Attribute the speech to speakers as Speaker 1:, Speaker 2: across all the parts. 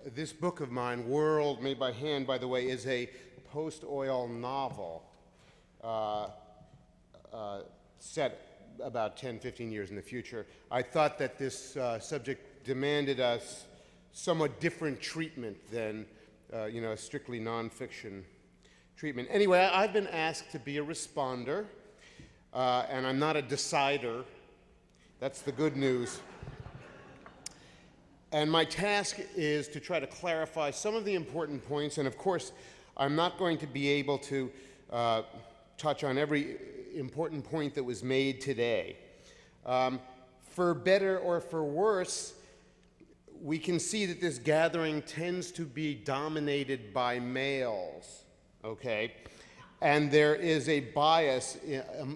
Speaker 1: This book of mine, World Made by Hand, by the way, is a post-oil novel set about 10, 15 years in the future. I thought that this subject demanded a somewhat different treatment than a strictly nonfiction treatment. Anyway, I've been asked to be a responder, and I'm not a decider. That's the good news. And my task is to try to clarify some of the important points, and of course, I'm not going to be able to touch on every important point that was made today. For better or for worse, we can see that this gathering tends to be dominated by males, okay? And there is a bias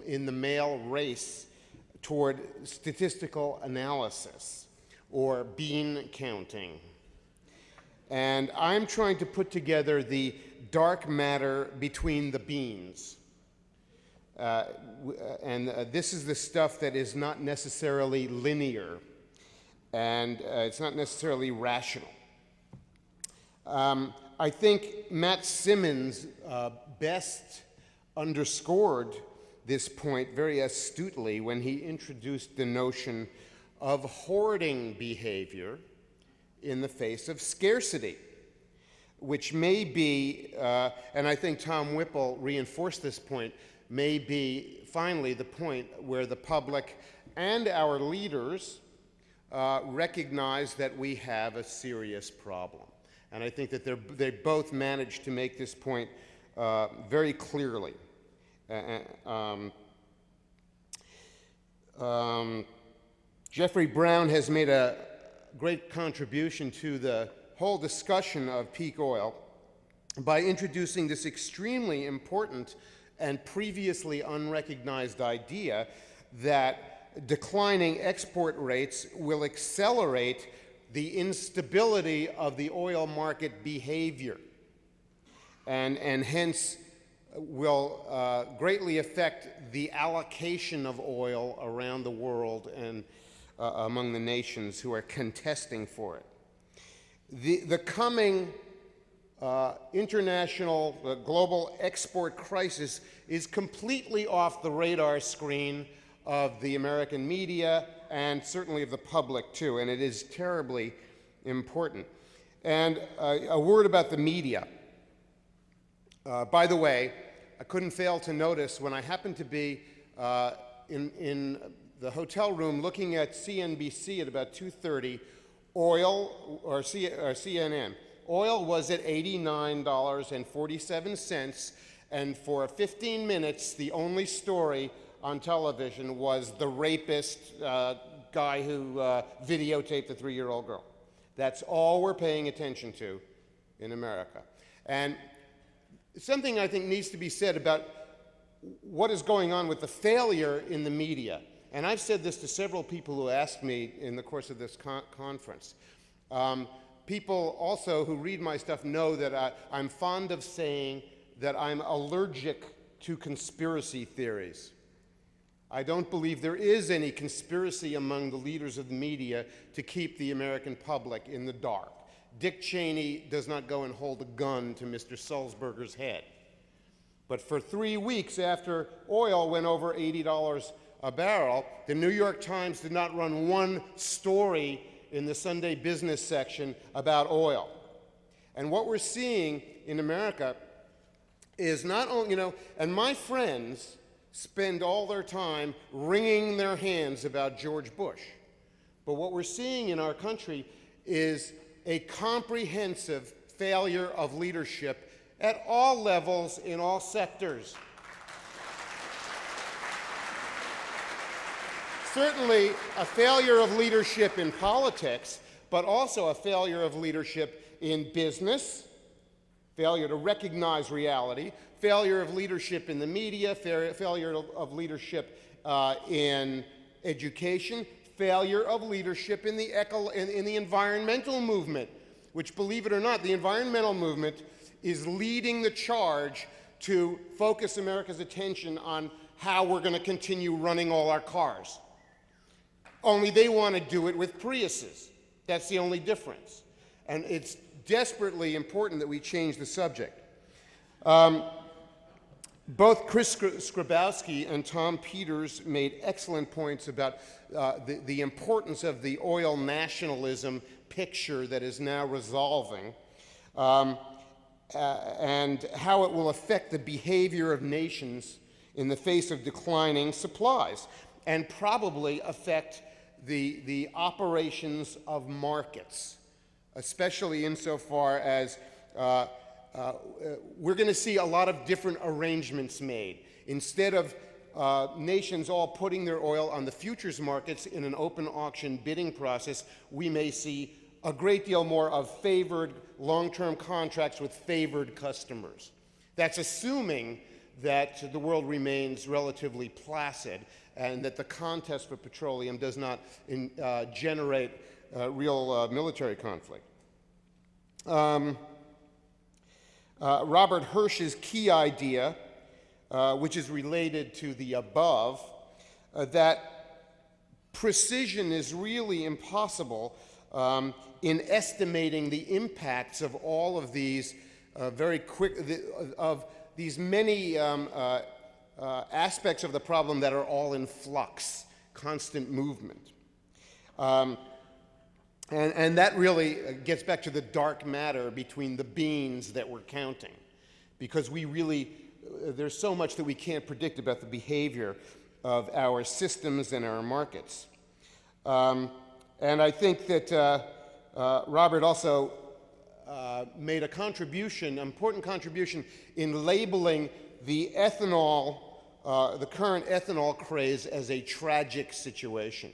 Speaker 1: in the male race toward statistical analysis or bean counting. And I'm trying to put together the dark matter between the beans. This is the stuff that is not necessarily linear, and it's not necessarily rational. I think Matt Simmons best underscored this point very astutely when he introduced the notion of hoarding behavior in the face of scarcity, which may be, and I think Tom Whipple reinforced this point, may be finally the point where the public and our leaders recognize that we have a serious problem. And I think that they both managed to make this point very clearly. Jeffrey Brown has made a great contribution to the whole discussion of peak oil by introducing this extremely important and previously unrecognized idea that declining export rates will accelerate the instability of the oil market behavior and hence will greatly affect the allocation of oil around the world and among the nations who are contesting for it. The coming international global export crisis is completely off the radar screen of the American media and certainly of the public too, and it is terribly important. And a word about the media. By the way, I couldn't fail to notice when I happened to be in the hotel room looking at CNBC at about 2:30, oil, or CNN, oil was at $89.47, and for 15 minutes, the only story on television was the rapist guy who videotaped the 3-year-old girl. That's all we're paying attention to in America. And something I think needs to be said about what is going on with the failure in the media. And I've said this to several people who asked me in the course of this conference. People also who read my stuff know that I'm fond of saying that I'm allergic to conspiracy theories. I don't believe there is any conspiracy among the leaders of the media to keep the American public in the dark. Dick Cheney does not go and hold a gun to Mr. Sulzberger's head. But for 3 weeks after oil went over $80 a barrel, the New York Times did not run one story in the Sunday business section about oil. And what we're seeing in America is not only, and my friends spend all their time wringing their hands about George Bush. But what we're seeing in our country is a comprehensive failure of leadership at all levels in all sectors. Certainly a failure of leadership in politics, but also a failure of leadership in business, failure to recognize reality, failure of leadership in the media, failure of leadership in education, failure of leadership in the environmental movement, which, believe it or not, the environmental movement is leading the charge to focus America's attention on how we're going to continue running all our cars. Only they want to do it with Priuses. That's the only difference. And it's desperately important that we change the subject. Both Chris Skrabowski and Tom Peters made excellent points about the importance of the oil nationalism picture that is now resolving, and how it will affect the behavior of nations in the face of declining supplies, and probably affect the operations of markets, especially insofar as we're going to see a lot of different arrangements made. Instead of nations all putting their oil on the futures markets in an open auction bidding process, we may see a great deal more of favored long-term contracts with favored customers. That's assuming that the world remains relatively placid and that the contest for petroleum does not generate real military conflict. Robert Hirsch's key idea, which is related to the above, that precision is really impossible in estimating the impacts of all of these these many aspects of the problem that are all in flux, constant movement. And that really gets back to the dark matter between the beans that we're counting, because there's so much that we can't predict about the behavior of our systems and our markets. And I think that Robert also made a contribution, an important contribution, in labeling the current ethanol craze as a tragic situation,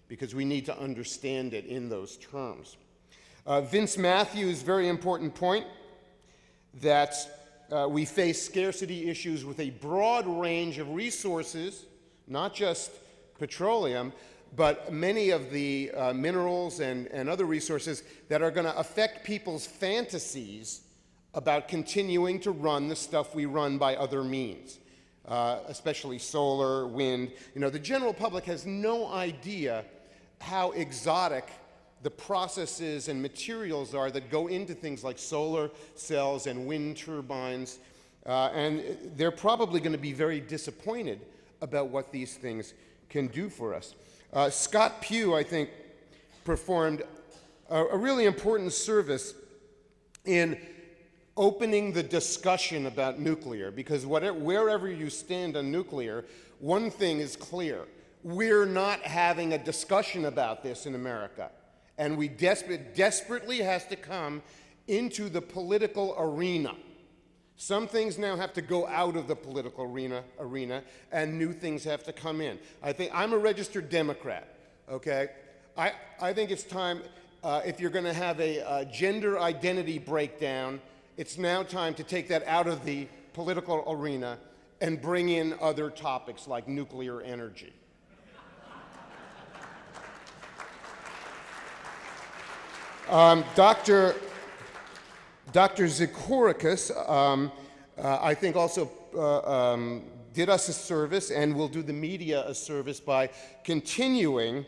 Speaker 1: because we need to understand it in those terms. Vince Matthews' very important point that we face scarcity issues with a broad range of resources, not just petroleum, but many of the minerals and other resources that are going to affect people's fantasies about continuing to run the stuff we run by other means, especially solar, wind. The general public has no idea how exotic the processes and materials are that go into things like solar cells and wind turbines, and they're probably going to be very disappointed about what these things can do for us. Scott Pugh, I think, performed a really important service in opening the discussion about nuclear, because wherever you stand on nuclear, one thing is clear. We're not having a discussion about this in America, and we desperately has to come into the political arena. Some things now have to go out of the political arena, and new things have to come in. I'm a registered Democrat, okay? I think it's time, if you're going to have a gender identity breakdown, it's now time to take that out of the political arena and bring in other topics like nuclear energy. Dr. Zikorakis, I think, also did us a service and will do the media a service by continuing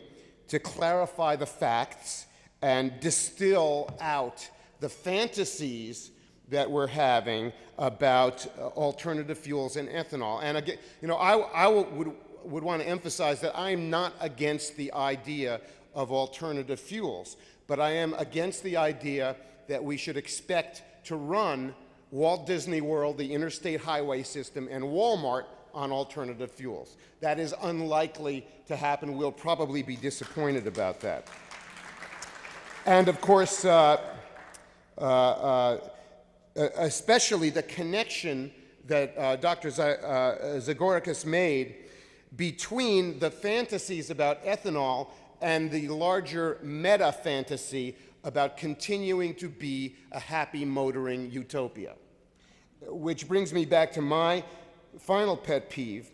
Speaker 1: to clarify the facts and distill out the fantasies that we're having about alternative fuels and ethanol. And again, I would want to emphasize that I'm not against the idea of alternative fuels, but I am against the idea that we should expect to run Walt Disney World, the interstate highway system, and Walmart on alternative fuels. That is unlikely to happen. We'll probably be disappointed about that. And of course, especially the connection that Dr. Zagorakis made between the fantasies about ethanol and the larger meta-fantasy about continuing to be a happy motoring utopia. Which brings me back to my final pet peeve,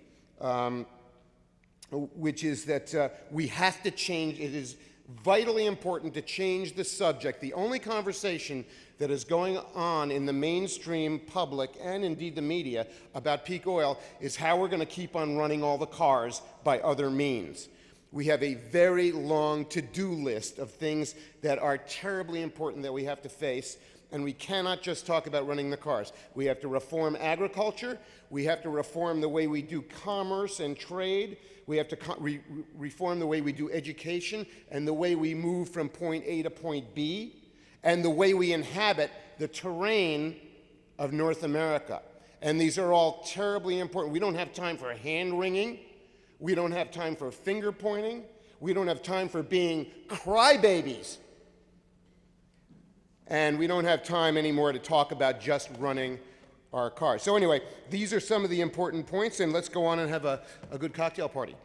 Speaker 1: which is that we have to change. It is vitally important to change the subject. The only conversation that is going on in the mainstream public and indeed the media about peak oil is how we're going to keep on running all the cars by other means. We have a very long to-do list of things that are terribly important that we have to face, and we cannot just talk about running the cars. We have to reform agriculture. We have to reform the way we do commerce and trade. We have to reform the way we do education and the way we move from point A to point B, and the way we inhabit the terrain of North America. And these are all terribly important. We don't have time for hand-wringing. We don't have time for finger-pointing. We don't have time for being crybabies. And we don't have time anymore to talk about just running our cars. So anyway, these are some of the important points, and let's go on and have a good cocktail party.